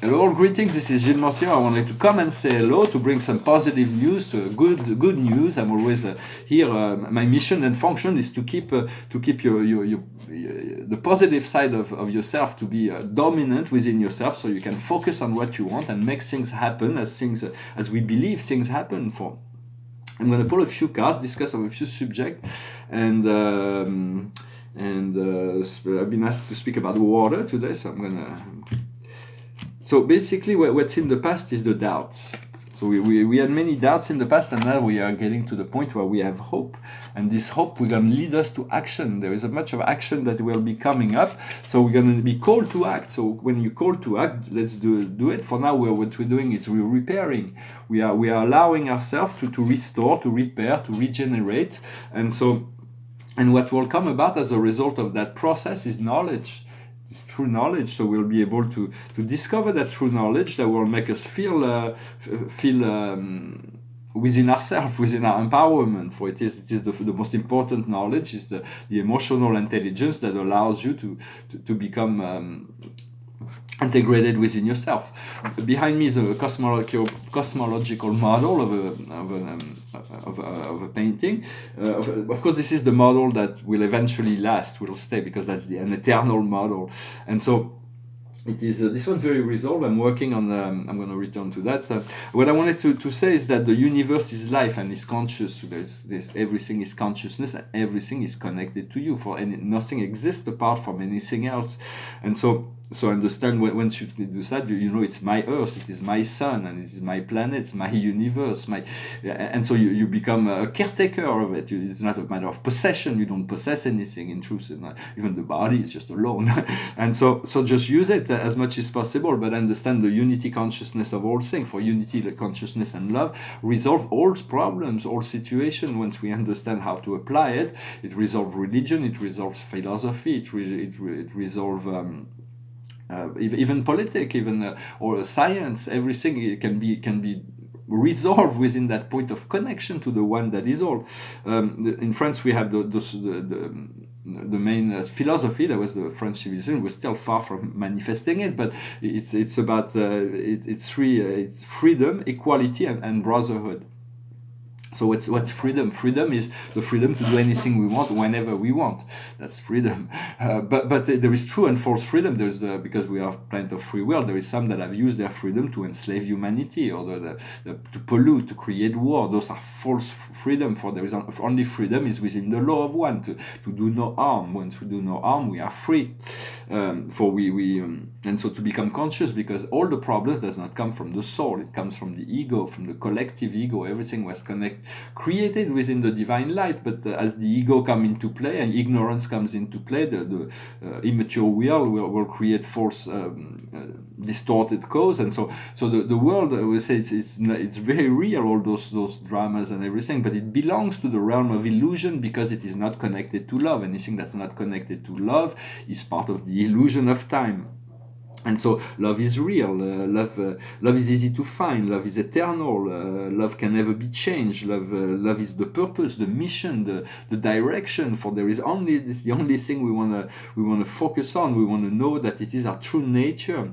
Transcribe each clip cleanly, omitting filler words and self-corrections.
Hello, greetings. This is Gilles Monsieur. I wanted to come and say hello to bring some positive news, good news. I'm always here. My mission and function is to keep the positive side of yourself to be dominant within yourself, so you can focus on what you want and make things happen as we believe things happen. I'm going to pull a few cards, discuss a few subjects, and I've been asked to speak about water today, so I'm gonna. So basically, what's in the past is the doubts. So we had many doubts in the past, and now we are getting to the point where we have hope. And this hope will lead us to action. There is a much of action that will be coming up. So we're going to be called to act. So when you call to act, let's do it. For now, what we're doing is we're repairing. We are allowing ourselves to restore, to repair, to regenerate. And what will come about as a result of that process is knowledge. It's true knowledge, so we'll be able to discover that true knowledge that will make us feel within ourselves, within our empowerment. For it is the most important knowledge is the emotional intelligence that allows you to become integrated within yourself. Behind me is a cosmological model of a painting. Of course, this is the model that will eventually last, will stay, because that's an eternal model. And so it is. This one's very resolved. I'm working on. I'm going to return to that. What I wanted to say is that the universe is life and is conscious. There's everything is consciousness, and everything is connected to you. Nothing exists apart from anything else. And so understand once you do that, you know it's my earth, it is my sun, and it is my planet, it's my universe, and so you become a caretaker of it. It's not a matter of possession. You don't possess anything in truth. Even the body is just alone. And so just use it as much as possible, but understand the unity consciousness of all things. For unity, the consciousness and love resolve all problems, all situations. Once we understand how to apply it, it resolves religion, it resolves philosophy, it resolves even politics, or science. Everything can be resolved within that point of connection to the one that is all. In France, we have the main philosophy that was the French civilization. We're still far from manifesting it, but it's about it's freedom, equality, and brotherhood. So what's freedom? Freedom is the freedom to do anything we want whenever we want. That's freedom. But there is true and false freedom. There's because we have plenty of free will. There is some that have used their freedom to enslave humanity, or to pollute, to create war. Those are false freedom. For there is only freedom is within the law of one, to do no harm. Once we do no harm, we are free. And so to become conscious, because all the problems does not come from the soul. It comes from the ego, from the collective ego. Everything was created within the divine light, but as the ego come into play and ignorance comes into play, the immature will create false, distorted cause, and so the world, we say it's very real, all those dramas and everything, but it belongs to the realm of illusion because it is not connected to love. Anything that's not connected to love is part of the illusion of time. And so love is real. Love is easy to find. Love is eternal. Love can never be changed. Love is the purpose, the mission, the direction. For there is only this, the only thing we wanna focus on. We wanna know that it is our true nature.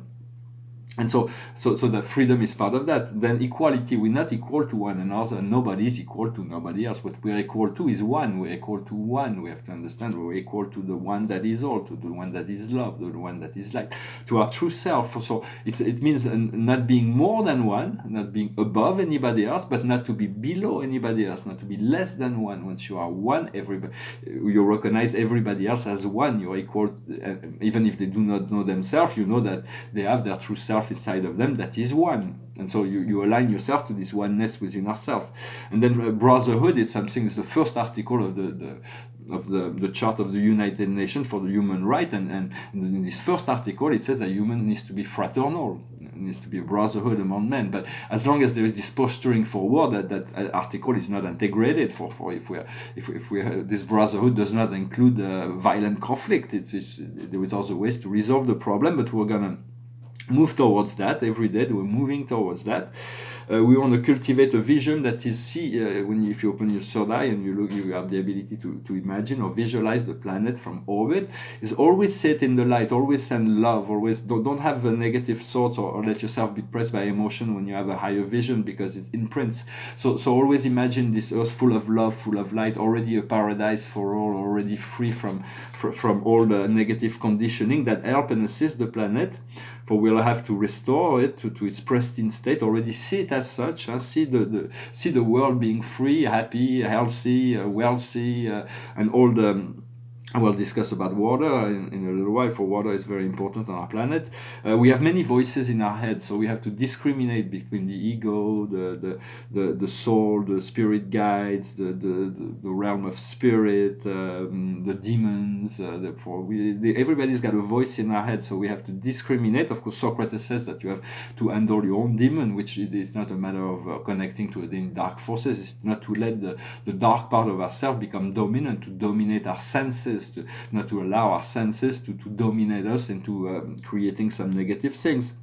And so the freedom is part of that. Then equality, we're not equal to one another, and nobody is equal to nobody else. What we're equal to is one. We're equal to one. We have to understand we're equal to the one that is all, to the one that is love, the one that is light, to our true self. So it means not being more than one, not being above anybody else, but not to be below anybody else, not to be less than one. Once you are one, you recognize everybody else as one. You are equal, even if they do not know themselves. You know that they have their true self inside of them that is one, and so you align yourself to this oneness within ourselves. And then brotherhood is something. It's the first article of the chart of the United Nations for the human right, and in this first article it says that human needs to be fraternal. It needs to be a brotherhood among men. But as long as there is this posturing for war, that article is not integrated. If this brotherhood does not include violent conflict, there is also ways to resolve the problem. But we're gonna move towards that every day. We're moving towards that. We want to cultivate a vision that is if you open your third eye and you look, you have the ability to imagine or visualize the planet from orbit. Is always set in the light, always send love, always don't have a negative thoughts or let yourself be pressed by emotion when you have a higher vision, because it imprints. So always imagine this earth full of love, full of light, already a paradise for all, already free from all the negative conditioning that help and assist the planet. For we'll have to restore it to its pristine state. Already see it as such. See the world being free, happy, healthy, wealthy, and all the. We'll discuss about water in a little while, for water is very important on our planet. We have many voices in our head, so we have to discriminate between the ego, the soul, the spirit guides, the realm of spirit, the demons. Everybody's got a voice in our head, so we have to discriminate. Of course, Socrates says that you have to handle your own demon, which is not a matter of connecting to the dark forces. It's not to let the dark part of ourselves become dominant, to dominate our senses. Not to allow our senses to dominate us into creating some negative things,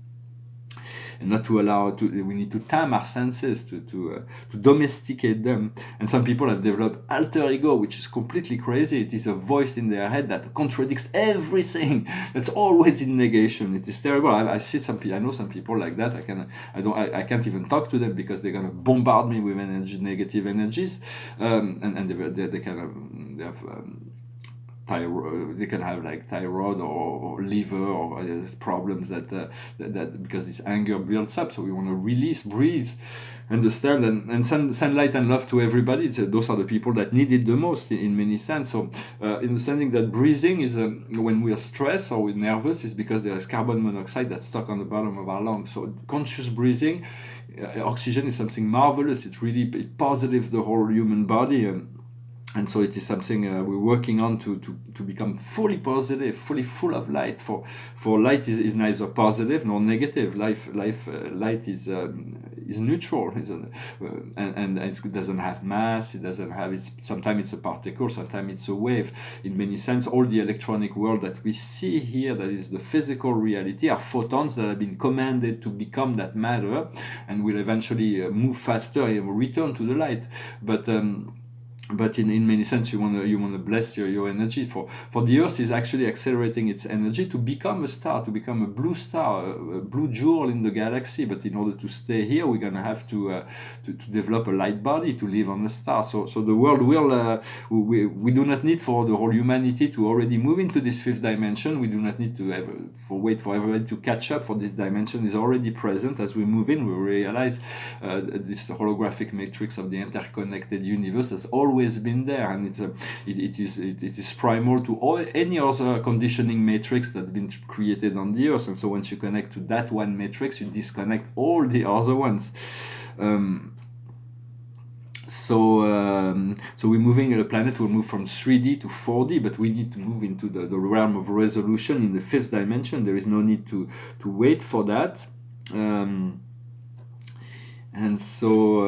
and not to allow we need to tame our senses to domesticate them. And some people have developed alter ego, which is completely crazy. It is a voice in their head that contradicts everything, that's always in negation. It is terrible. I see some people, I know some people like that. I can't even talk to them because they're gonna bombard me with negative energies, and they kind of they have they can have like thyroid or liver or problems that because this anger builds up. So we want to release, breathe, understand, and send light and love to everybody. Those are the people that need it the most in many sense. So understanding that breathing is when we are stressed or we're nervous, is because there is carbon monoxide that's stuck on the bottom of our lungs. So conscious breathing, oxygen is something marvelous. It positive the whole human body. And so it is something we're working on to become fully positive, fully full of light. For light is neither positive nor negative. Light is neutral, and it doesn't have mass. It doesn't have sometimes it's a particle, sometimes it's a wave. In many sense, all the electronic world that we see here, that is the physical reality, are photons that have been commanded to become that matter, and will eventually move faster and return to the light. But in many sense, you want to bless your energy. For the Earth is actually accelerating its energy to become a star, to become a blue star, a blue jewel in the galaxy. But in order to stay here, we're gonna have to develop a light body to live on a star. So the world will we do not need for the whole humanity to already move into this fifth dimension. We do not need to wait for everybody to catch up. For this dimension is already present. As we move in, we realize this holographic matrix of the interconnected universe has always been there, and it is primal to any other conditioning matrix that's been created on the Earth. And so once you connect to that one matrix, you disconnect all the other ones. So we're moving, the planet will move from 3D to 4D, but we need to move into the realm of resolution in the fifth dimension. There is no need to wait for that. And so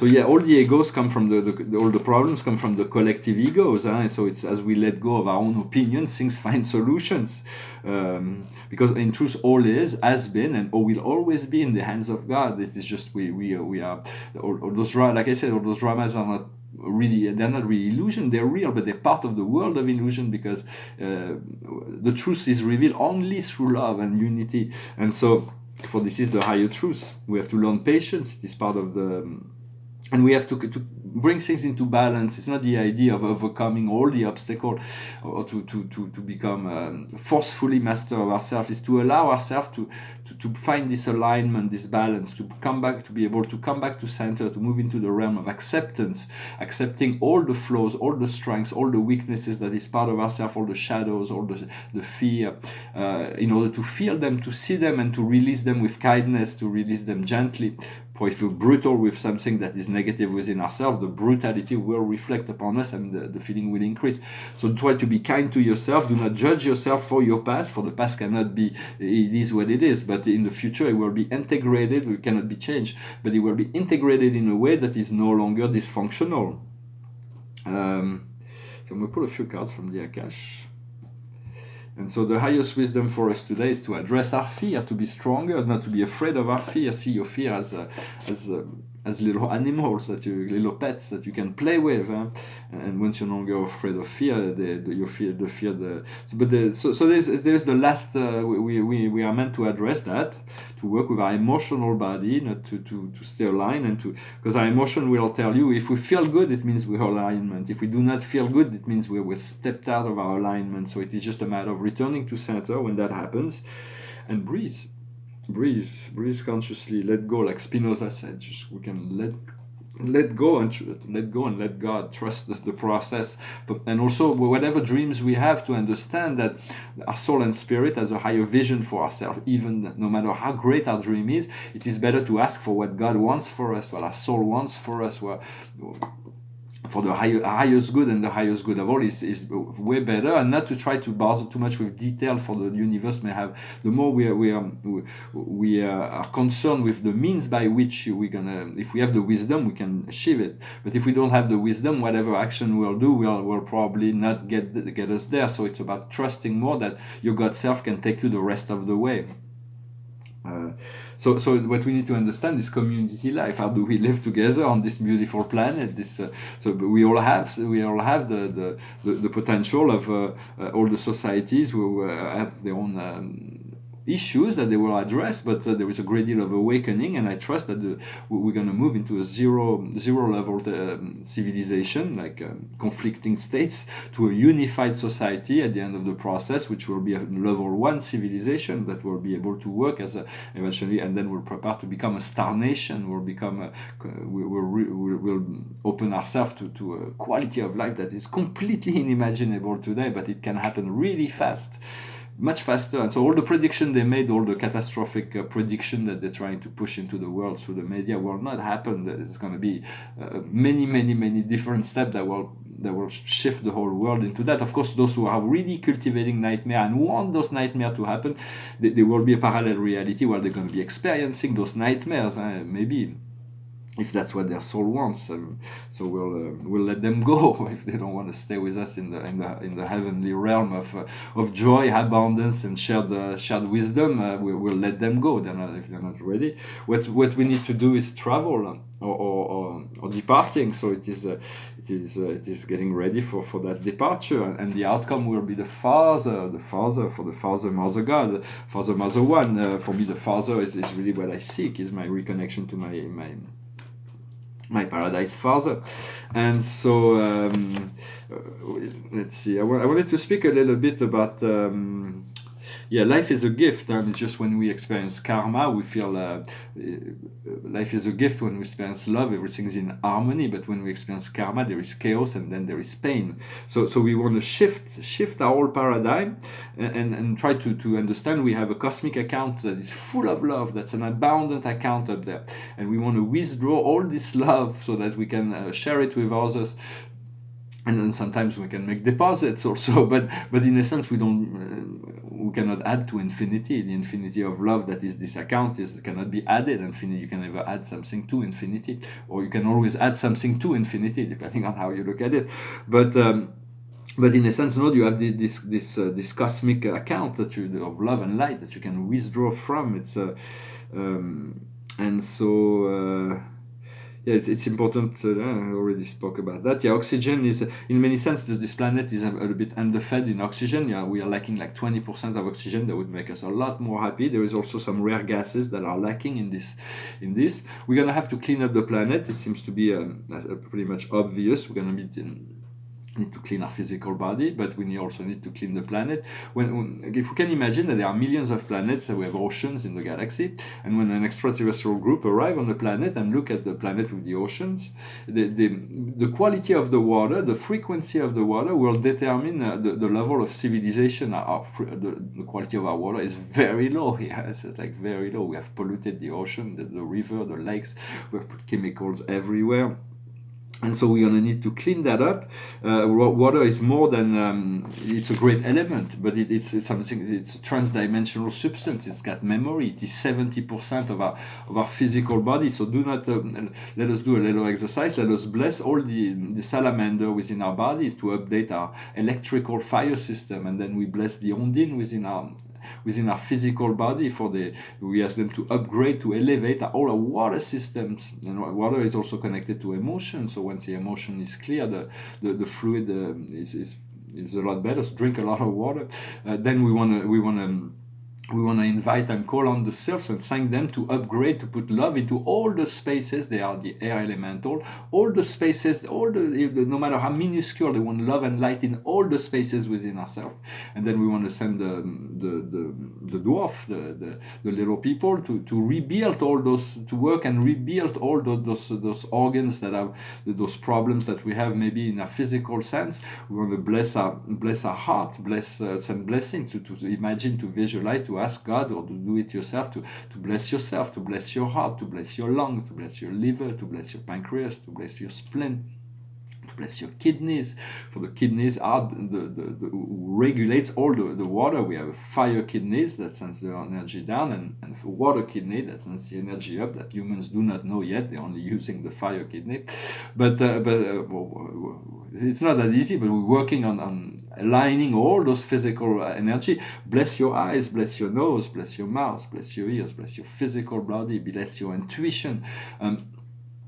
yeah, all the egos come from all the problems come from the collective egos. So it's as we let go of our own opinions, things find solutions. Because in truth, all has been, and all will always be in the hands of God. It is just we are all those, like I said, all those dramas are not really, they're not really illusion, they're real, but they're part of the world of illusion, because the truth is revealed only through love and unity. And so for this is the higher truth. We have to learn patience. It is part of and we have to bring things into balance. It's not the idea of overcoming all the obstacles or to become forcefully master of ourselves. It's to allow ourselves to find this alignment, this balance, to come back, to be able to come back to center, to move into the realm of acceptance, accepting all the flaws, all the strengths, all the weaknesses that is part of ourselves, all the shadows, all the fear, in order to feel them, to see them, and to release them with kindness, to release them gently. For if we're brutal with something that is negative within ourselves, the brutality will reflect upon us, and the feeling will increase. So try to be kind to yourself. Do not judge yourself for your past, for the past cannot be, it is what it is, but in the future it will be integrated. It cannot be changed, but it will be integrated in a way that is no longer dysfunctional. So I'm going to pull a few cards from the Akash. And so the highest wisdom for us today is to address our fear, to be stronger, not to be afraid of our fear. See your fear as little animals, little pets that you can play with. And once you're no longer afraid of fear, so there's the last. We are meant to address that, to work with our emotional body, not to stay aligned, and because our emotion will tell you if we feel good, it means we're alignment. If we do not feel good, it means we're stepped out of our alignment. So it is just a matter of returning to center when that happens, and breathe consciously. Let go, like Spinoza said. We can let go and let God. Trust the process, and also whatever dreams we have, to understand that our soul and spirit has a higher vision for ourselves. Even no matter how great our dream is, it is better to ask for what God wants for us, what our soul wants for us, for the highest good, and the highest good of all is way better, and not to try to bother too much with detail. For the universe may have, the more we are concerned with the means by which we're gonna, if we have the wisdom, we can achieve it. But if we don't have the wisdom, whatever action we'll do will probably not get us there. So it's about trusting more that your God self can take you the rest of the way. So what we need to understand is community life. How do we live together on this beautiful planet? So we all have the potential of all the societies who have their own issues that they will address, but there is a great deal of awakening, and I trust that we're going to move into a zero level civilization, like conflicting states, to a unified society at the end of the process, which will be a level 1 civilization that will be able to work as eventually, and then we'll prepare to become a star nation. We'll open ourselves to a quality of life that is completely unimaginable today, but it can happen really fast. Much faster. And so all the prediction they made, all the catastrophic prediction that they're trying to push into the world through the media, will not happen. There's going to be many different steps that will shift the whole world into that. Of course, those who are really cultivating nightmare and want those nightmares to happen, there will be a parallel reality where they're going to be experiencing those nightmares, maybe, if that's what their soul wants. So we'll let them go if they don't want to stay with us in the heavenly realm of joy, abundance, and shared wisdom. We'll let them go. If they're not ready. What we need to do is travel or departing. So it is getting ready for that departure, and the outcome will be the Father, for the Father, Mother God, Father, Mother One. For me, the Father is really what I seek, is my reconnection to my paradise Father. And so let's see, I wanted to speak a little bit about life is a gift, and it's just when we experience karma, we feel life is a gift. When we experience love, everything's in harmony, but when we experience karma, there is chaos, and then there is pain. So we want to shift our whole paradigm and try to understand we have a cosmic account that is full of love, that's an abundant account up there, and we want to withdraw all this love so that we can share it with others. And then sometimes we can make deposits also, but in a sense we cannot add to infinity. The infinity of love that is this account cannot be added. Infinity, you can never add something to infinity, or you can always add something to infinity, depending on how you look at it. But in a sense, you have this cosmic account of love and light that you can withdraw from. It's important. I already spoke about that. Oxygen is, in many senses, this planet is a little bit underfed in oxygen. We are lacking like 20% of oxygen. That would make us a lot more happy. There is also some rare gases that are lacking in this. We're going to have to clean up the planet. It seems to be pretty much obvious. We're going to need to clean our physical body, but we also need to clean the planet. If we can imagine that there are millions of planets, we have oceans in the galaxy, and when an extraterrestrial group arrive on the planet and look at the planet with the oceans, the quality of the water, the frequency of the water will determine the level of civilization. The quality of our water is very low here. It's like very low. We have polluted the ocean, the river, the lakes. We have put chemicals everywhere. And so we're going to need to clean that up. Water is more than it's a great element, but it's something. It's a transdimensional substance. It's got memory. It is 70% of our physical body. So do not let us do a little exercise. Let us bless all the salamander within our bodies to update our electrical fire system, and then we bless the Ondine within our physical body we ask them to upgrade, to elevate all our water systems. And water is also connected to emotion. So once the emotion is clear, the fluid is a lot better. So drink a lot of water. Then we want to invite and call on the selves and thank them to upgrade, to put love into all the spaces. They are the air elemental. All the spaces, no matter how minuscule, they want love and light in all the spaces within ourselves. And then we want to send the dwarf, the little people, to rebuild all those, to work and rebuild all those organs that have those problems that we have maybe in a physical sense. We want to bless our heart, send blessings, to imagine, to visualize, to ask God, or to do it yourself, to bless yourself, to bless your heart, to bless your lung, to bless your liver, to bless your pancreas, to bless your spleen, to bless your kidneys. For the kidneys are who regulates all the water. We have fire kidneys that sends the energy down, and water kidney that sends the energy up, that humans do not know yet. They're only using the fire kidney. But it's not that easy, but we're working on aligning all those physical energy. Bless your eyes, bless your nose, bless your mouth, bless your ears, bless your physical body, bless your intuition.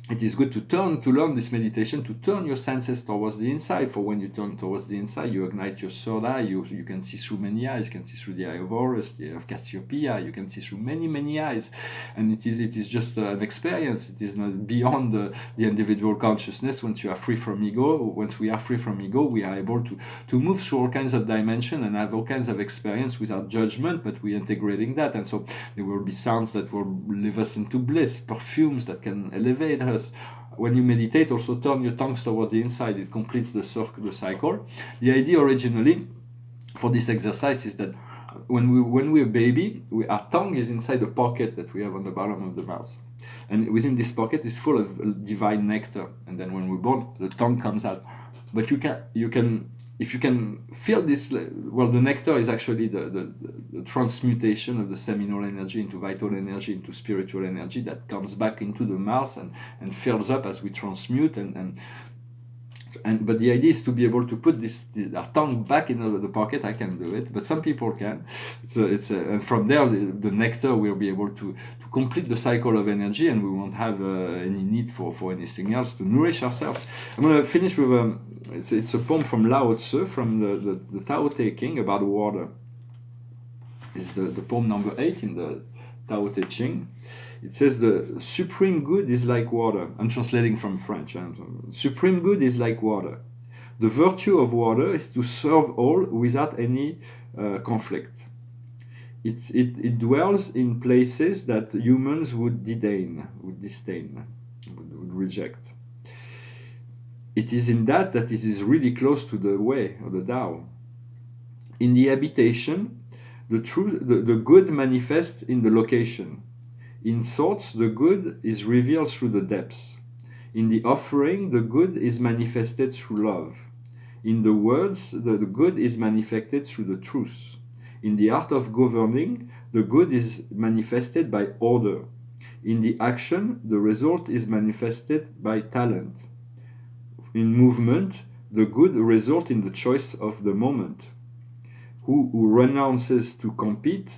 It is good to learn this meditation, to turn your senses towards the inside. For when you turn towards the inside, you ignite your third eye. You can see through many eyes. You can see through the eye of Horus, the eye of Cassiopeia. You can see through many eyes. And it is just an experience. It is not beyond the individual consciousness. Once you are free from ego, we are able to move through all kinds of dimensions and have all kinds of experience without judgment, but we're integrating that. And so there will be sounds that will live us into bliss, perfumes that can elevate us. When you meditate, also turn your tongues toward the inside. It completes the cycle. The idea originally for this exercise is that when we're a baby, our tongue is inside the pocket that we have on the bottom of the mouth. And within this pocket is full of divine nectar. And then when we're born, the tongue comes out. But if you can feel this, well, the nectar is actually the transmutation of the seminal energy into vital energy, into spiritual energy that comes back into the mouth and fills up as we transmute. But the idea is to be able to put our tongue back in the pocket. I can do it, but some people can. And from there, the nectar will be able to complete the cycle of energy, and we won't have any need for anything else to nourish ourselves. I'm going to finish with it's a poem from Lao Tzu, from the Tao Te Ching, about water. It's the poem number 8 in the Tao Te Ching. It says the supreme good is like water. I'm translating from French. Supreme good is like water. The virtue of water is to serve all without any conflict. It dwells in places that humans would disdain, would reject. It is in that it is really close to the way, or the Tao. In the habitation, the good manifests in the location. In thoughts, the good is revealed through the depths. In the offering, the good is manifested through love. In the words, the good is manifested through the truth. In the art of governing, the good is manifested by order. In the action, the result is manifested by talent. In movement, the good result in the choice of the moment. Who renounces to compete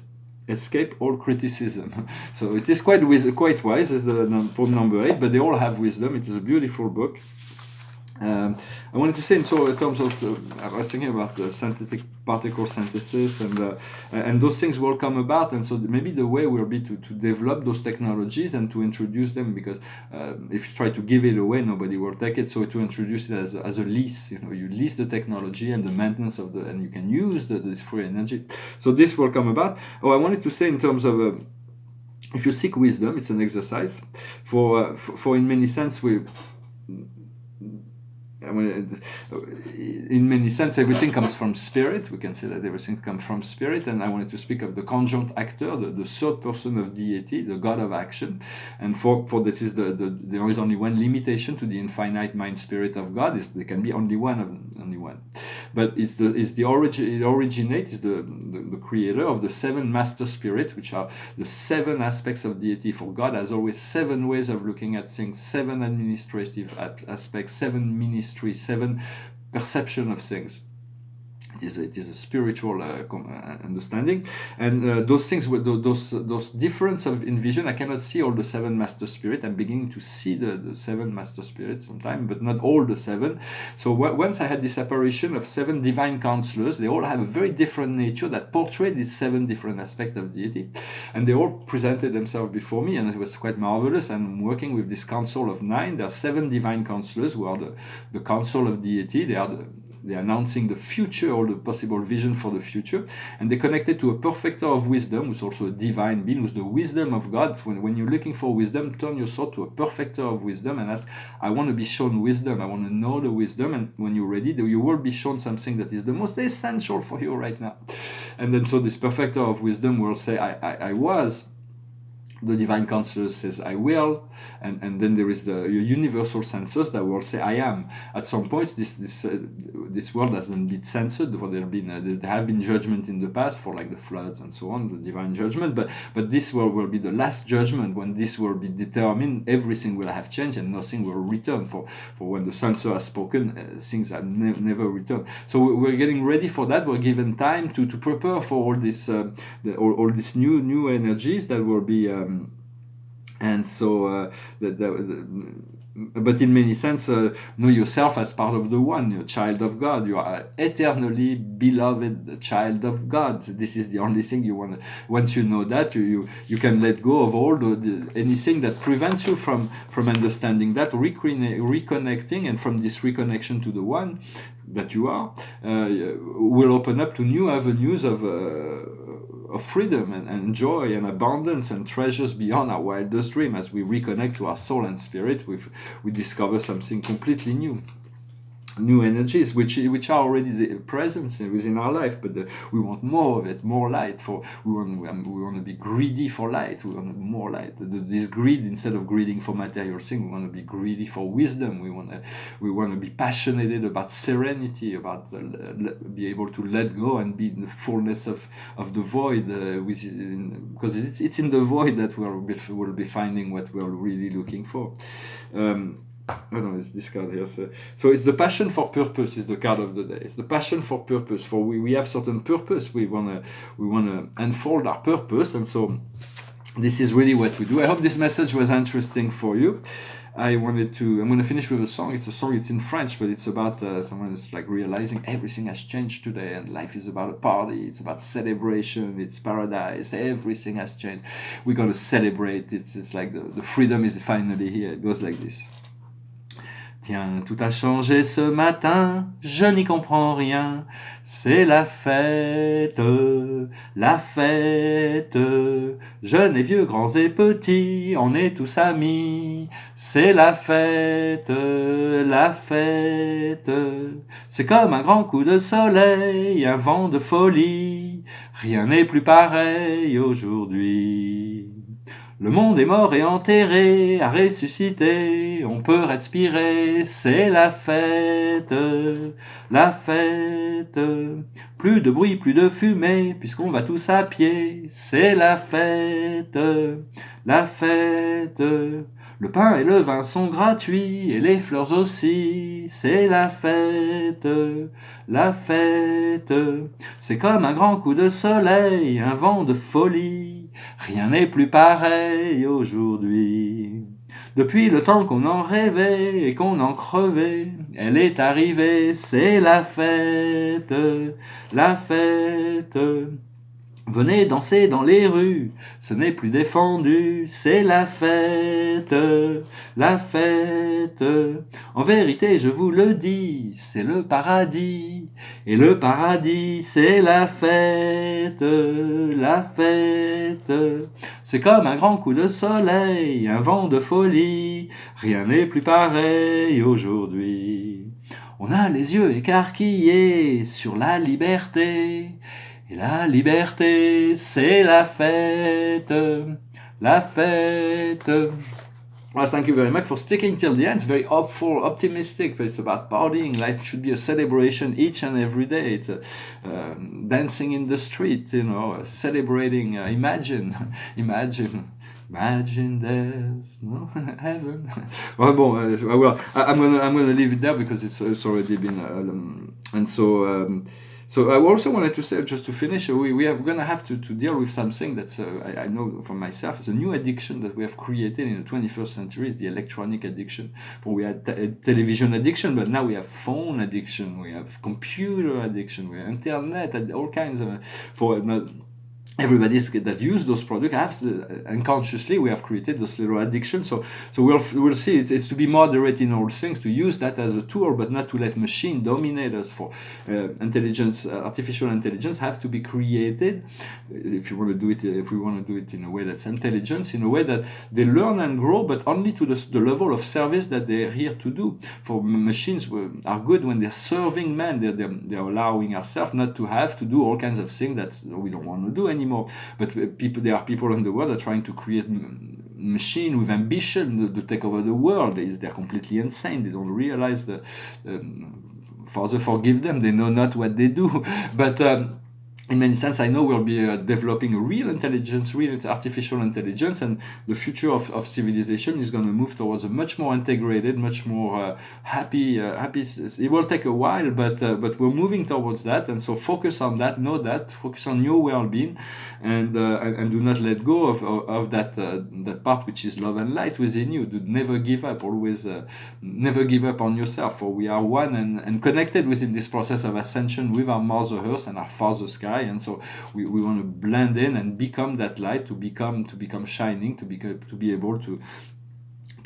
escape all criticism. So it is quite wise, as the poem number 8, but they all have wisdom. It is a beautiful book. I wanted to say, in terms of, I was thinking about synthetic particle synthesis, and those things will come about, and so maybe the way will be to develop those technologies and to introduce them, because if you try to give it away, nobody will take it. So to introduce it as a lease, you lease the technology and the maintenance of and you can use this free energy. So this will come about. I wanted to say, in terms of if you seek wisdom, it's an exercise for in many sense in many sense, everything comes from spirit. We can say that everything comes from spirit, and I wanted to speak of the conjunct actor, the third person of deity, the God of action. And for this is there is only one limitation to the infinite mind spirit of God, is there can be only one. But it originates, is the creator of the seven master spirits, which are the seven aspects of deity. For God has always seven ways of looking at things, seven administrative aspects, seven ministry, seven perception of things. It is a spiritual understanding, and those things, those difference in vision. I cannot see all the seven master spirit. I'm beginning to see the seven master spirits sometimes, but not all the seven. So once I had this apparition of seven divine counselors, they all have a very different nature that portray these seven different aspects of deity, and they all presented themselves before me, and it was quite marvelous. I'm working with this council of 9. There are 7 divine counselors who are the council of deity. They're announcing the future, all the possible vision for the future, and they're connected to a perfecter of wisdom, who's also a divine being, who's the wisdom of God. When you're looking for wisdom, turn your thought to a perfecter of wisdom and ask, I want to be shown wisdom, I want to know the wisdom, and when you're ready, you will be shown something that is the most essential for you right now. And then so this perfecter of wisdom will say, I was. The divine counselor says, I will, and then there is the universal censors that will say, I am. At some point, this world hasn't been censored. There have been judgment in the past for like the floods and so on, the divine judgment, but this world will be the last judgment. When this will be determined, everything will have changed and nothing will return. For when the censor has spoken, things have never returned. So we're getting ready for that. We're given time to prepare for all this, all these new energies that will be. And so, but in many sense, know yourself as part of the one, you're a child of God. You are eternally beloved child of God. This is the only thing you want. Once you know that, you can let go of all anything that prevents you from understanding that, reconnecting, and from this reconnection to the one that you are, will open up to new avenues of freedom and joy and abundance and treasures beyond our wildest dream. As we reconnect to our soul and spirit, we discover something completely new energies which are already the presence within our life, but we want more of it, more light. We want to be greedy for light. We want more light. This greed, instead of greeding for material things, we want to be greedy for wisdom. We want to be passionate about serenity, about be able to let go and be in the fullness of the void, because it's in the void that we'll be finding what we're really looking for. It's this card here. So it's the passion for purpose is the card of the day. It's the passion for purpose. For we have certain purpose. We wanna unfold our purpose, and so this is really what we do. I hope this message was interesting for you. I'm going to finish with a song. It's in French, but it's about someone is like realizing everything has changed today, and life is about a party. It's about celebration. It's paradise. Everything has changed. We're going to celebrate. It's like the freedom is finally here. It goes like this. Tiens, tout a changé ce matin, je n'y comprends rien, c'est la fête, la fête. Jeunes et vieux, grands et petits, on est tous amis, c'est la fête, la fête. C'est comme un grand coup de soleil, un vent de folie, rien n'est plus pareil aujourd'hui. Le monde est mort et enterré, a ressuscité, on peut respirer, c'est la fête, la fête. Plus de bruit, plus de fumée, puisqu'on va tous à pied, c'est la fête, la fête. Le pain et le vin sont gratuits, et les fleurs aussi, c'est la fête, la fête. C'est comme un grand coup de soleil, un vent de folie. Rien n'est plus pareil aujourd'hui. Depuis le temps qu'on en rêvait et qu'on en crevait, elle est arrivée, c'est la fête, la fête. Venez danser dans les rues, ce n'est plus défendu, c'est la fête, la fête. En vérité, je vous le dis, c'est le paradis, et le paradis, c'est la fête, la fête. C'est comme un grand coup de soleil, un vent de folie, rien n'est plus pareil aujourd'hui. On a les yeux écarquillés sur la liberté, et la liberté, c'est la fête, la fête. Well, thank you very much for sticking till the end. It's very hopeful, optimistic, but it's about partying. Life should be a celebration each and every day. It's dancing in the street, celebrating. Imagine, imagine. Imagine there's no heaven. Well, bon, I'm gonna leave it there because it's already been and so. So I also wanted to say, just to finish, we're going to have to deal with something that's, I know from myself, it's a new addiction that we have created in the 21st century, is the electronic addiction. We had television addiction, but now we have phone addiction, we have computer addiction, we have internet, all kinds of, everybody that use those products have unconsciously we have created those little addictions. So we'll see. It's to be moderate in all things, to use that as a tool, but not to let machine dominate us. For intelligence, artificial intelligence have to be created. If we want to do it in a way that's intelligence, in a way that they learn and grow, but only to the level of service that they're here to do. For machines are good when they're serving man. They're allowing ourselves not to have to do all kinds of things that we don't want to do anymore. But there are people in the world that are trying to create machine with ambition to take over the world. They're completely insane. They don't realize that. Father forgive them. They know not what they do. But in many sense, I know we'll be developing a real intelligence, real artificial intelligence, and the future of civilization is going to move towards a much more integrated, much more happy. It will take a while, but we're moving towards that, and so focus on that. Know that. Focus on your well-being, and do not let go of that part which is love and light within you. Do never give up. Always never give up on yourself. For we are one and connected within this process of ascension with our Mother Earth and our Father Sky. And so we want to blend in and become that light, to become shining, to be able to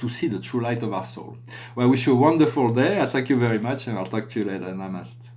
see the true light of our soul. Well, I wish you a wonderful day. I thank you very much, and I'll talk to you later. Namaste.